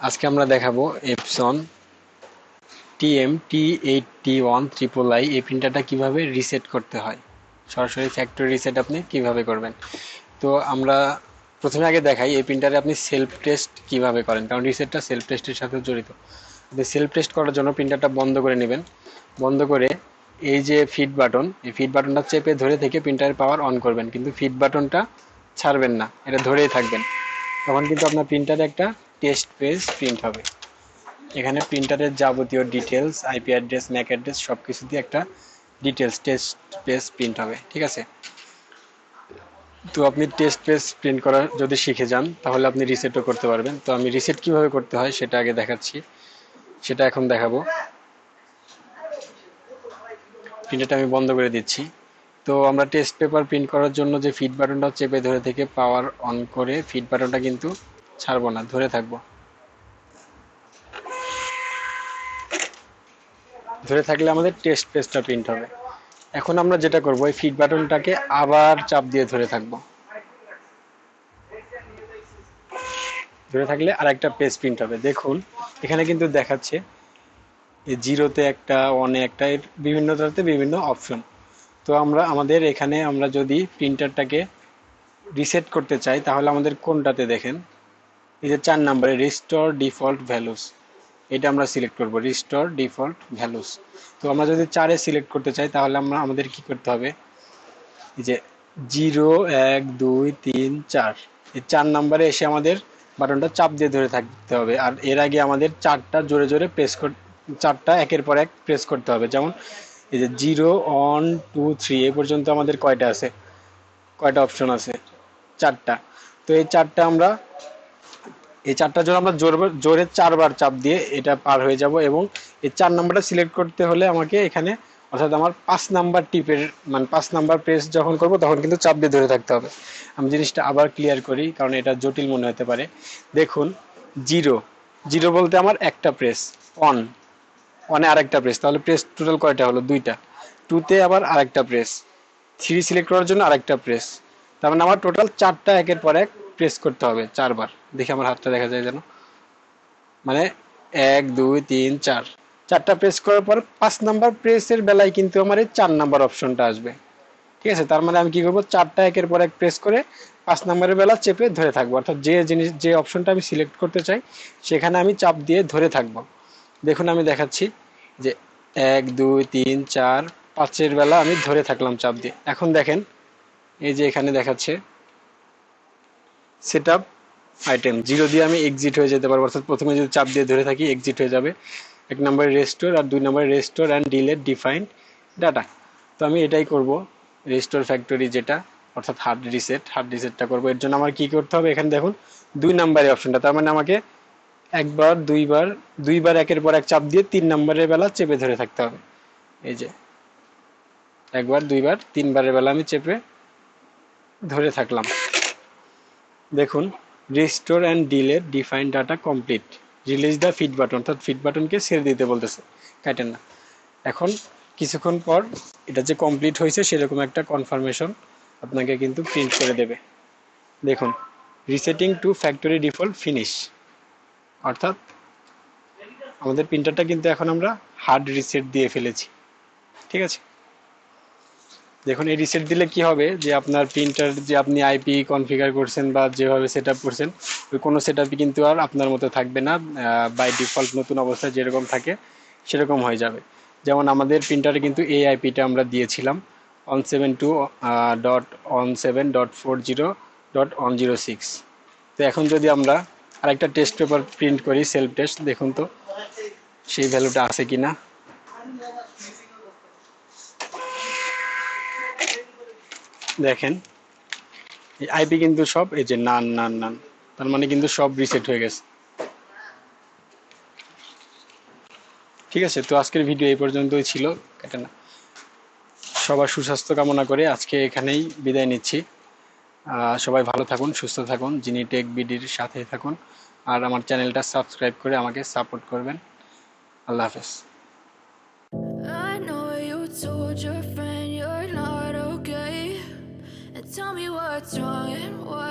আজকে আমরা দেখাবো এপসন TM-T81iii এই প্রিন্টারটা কিভাবে রিসেট করতে হয়। সরাসরি ফ্যাক্টরি রিসেট আপনি কিভাবে করবেন। তো আমরা প্রথমে আগে দেখাই এই প্রিন্টারে আপনি সেলফ টেস্ট কিভাবে করেন, কারণ রিসেটটা সেলফ টেস্টের সাথে জড়িত। আপনি সেলফ টেস্ট করার জন্য প্রিন্টারটা বন্ধ করে নেবেন। বন্ধ করে এই যে ফিড বাটন, এই ফিড বাটনটা চেপে ধরে থেকে প্রিন্টারের পাওয়ার অন করবেন, কিন্তু ফিড বাটনটা ছাড়বেন না, এটা ধরেই থাকবেন। তখন কিন্তু আপনার প্রিন্টারে একটা টেস্ট পেজ প্রিন্ট হবে। এখানে প্রিন্টারের যাবতীয় details, IP address, Mac address সব কিছু দিয়ে একটা ডিটেলস টেস্ট পেজ প্রিন্ট হবে। ঠিক আছে, তো আপনি টেস্ট পেজ প্রিন্ট করা যদি শিখে যান তাহলে আপনি রিসেটও করতে পারবেন। তো আমি রিসেট কিভাবে করতে হয় সেটা আগে দেখাচ্ছি, সেটা এখন দেখাবো। প্রিন্টারটা আমি বন্ধ করে দিচ্ছি। তো আমরা টেস্ট পেপার প্রিন্ট করার জন্য যে ফিড বাটনটা চেপে ধরে থেকে পাওয়ার অন করে ফিড বাটনটা কিন্তু ছাড়বো না, ধরে থাকবো। ধরে থাকলে আমাদের টেস্ট পেজটা প্রিন্ট হবে। এখন আমরা যেটা করবো, এই ফিড বাটনটাকে আবার চাপ দিয়ে ধরে থাকবো। ধরে থাকলে আরেকটা পেজ প্রিন্ট হবে। দেখুন এখানে কিন্তু দেখাচ্ছে জিরোতে একটা, ওয়ানে একটা, এর বিভিন্নটাতে বিভিন্ন অপশন। তো আমাদের এখানে আমরা যদি প্রিন্টারটাকে রিসেট করতে চাই তাহলে আমাদের কোনটাতে দেখেন, এই যে 4 নম্বরে রিস্টোর ডিফল্ট ভ্যালুস, এটা আমরা সিলেক্ট করব, রিস্টোর ডিফল্ট ভ্যালুস। তো আমরা যদি 4-এ সিলেক্ট করতে চাই তাহলে আমাদের কি করতে হবে, এই যে 0 1 2 3 4, এই 4 নম্বরে এসে আমাদের বাটনটা চাপ দিয়ে ধরে থাকতে হবে। আর এর আগে আমাদের 4টা জোরে জোরে প্রেস 4টা একের পর এক প্রেস করতে হবে। যেমন এই যে 0 1 2 3 এই পর্যন্ত আমাদের কয়টা আছে, কয়টা অপশন আছে, 4টা। তো এই 4টার জন্য আমরা জোরে 4বার চাপ দিয়ে এটা পার হয়ে যাব। এবং এই 4 নাম্বারটা সিলেক্ট করতে হলে আমাকে এখানে, অর্থাৎ আমার 5 নাম্বার টিপের, মানে 5 নাম্বার প্রেস যখন করব তখন কিন্তু চাপ দিয়ে ধরে থাকতে হবে। আমি জিনিসটা আবার ক্লিয়ার করি কারণ এটা জটিল মনে হতে পারে। দেখুন 0 0 বলতে আমার একটা প্রেস, অন অনে আরেকটা প্রেস, তাহলে প্রেস টোটাল কয়টা হলো, 2টা। 2তে আবার আরেকটা প্রেস, 3 সিলেক্ট করার জন্য আরেকটা প্রেস, তার মানে আমার টোটাল 4টা একের পর এক প্রেস করতে হবে 4বার। দেখি আমার হাতটা দেখা যায় যেন, মানে 1 2 3 4, 4টা প্রেস করার পর 5 নাম্বার প্রেসের বেলায় কিন্তু আমার এই 4 নাম্বার অপশনটা আসবে। ঠিক আছে, তার মানে আমি কি করবো, 4টা একের পর এক প্রেস করে 5 নাম্বারের বেলা চেপে ধরে থাকবো, অর্থাৎ যে অপশনটা আমি সিলেক্ট করতে চাই সেখানে আমি চাপ দিয়ে ধরে থাকবো। দেখুন আমি দেখাচ্ছি যে 1 2 3 4 5-এর বেলা আমি ধরে থাকলাম চাপ দিয়ে। এখন দেখেন এই যে এখানে দেখাচ্ছে সেট আপ আইটেম, 0 দিয়ে আমি এক্সিট হয়ে যেতে পারবো, অর্থাৎ প্রথমে যদি চাপ দিয়ে ধরে থাকি এক্সিট হয়ে যাবে। 1 নম্বরে রেস্টোর আর 2 নম্বরে restore and delete defined data. তো আমি এটাই করব, রেস্টোর ফ্যাক্টরি যেটা, অর্থাৎ হার্ড রিসেটটা করবো। এর জন্য আমার কি করতে হবে, এখানে দেখুন 2 নম্বরে অপশনটা, তার মানে আমাকে একবার দুইবার একের পর এক চাপ দিয়ে 3 নম্বরের বেলা চেপে ধরে থাকতে হবে। এই যে একবার, দুইবার, 3বারের বেলা আমি চেপে ধরে থাকলাম। দেখুন restore and delete define data complete, release the feed button, অর্থাৎ ফিড বাটনকে ছেড়ে দিতে বলতেছে, কাটেন না। এখন কিছুক্ষণ পর এটা যে কমপ্লিট হয়েছে সেরকম একটা কনফার্মেশন আপনাকে কিন্তু প্রিন্ট করে দেবে। দেখুন resetting to factory default finish, অর্থাৎ আমাদের প্রিন্টারটা কিন্তু এখন আমরা হার্ড রিসেট দিয়ে ফেলেছি। ঠিক আছে, দেখুন এই রিসেট দিলে কি হবে, যে আপনার প্রিন্টার যে আপনি আইপি কনফিগার করছেন বা যেভাবে সেট আপ করছেন ওই কোনো সেট আপই কিন্তু আর আপনার মতো থাকবে না, বাই ডিফল্ট নতুন অবস্থায় যেরকম থাকে সেরকম হয়ে যাবে। যেমন আমাদের প্রিন্টারে কিন্তু এই আইপিটা আমরা দিয়েছিলাম 172.17.40.106। তো এখন যদি আমরা আরেকটা টেস্ট পেপার প্রিন্ট করি সেলফ টেস্ট, দেখুন তো সেই ভ্যালুটা আছে কিনা। দেখেন আইপি কিন্তু সব এই যে নান নান নান, তার মানে কিন্তু সব রিসেট হয়ে গেছে। ঠিক আছে, তো আজকের ভিডিও এই পর্যন্তই ছিল, কেটে না। সবার সুস্বাস্থ্য কামনা করে আজকে এখানেই বিদায় নিচ্ছি। সবাই ভালো থাকুন, সুস্থ থাকুন, জিনিটেক বিডির সাথে থাকুন, আর আমার চ্যানেলটা সাবস্ক্রাইব করে আমাকে সাপোর্ট করবেন। আল্লাহ হাফেজ। I know you told your friend you're not okay, and tell me what's wrong and why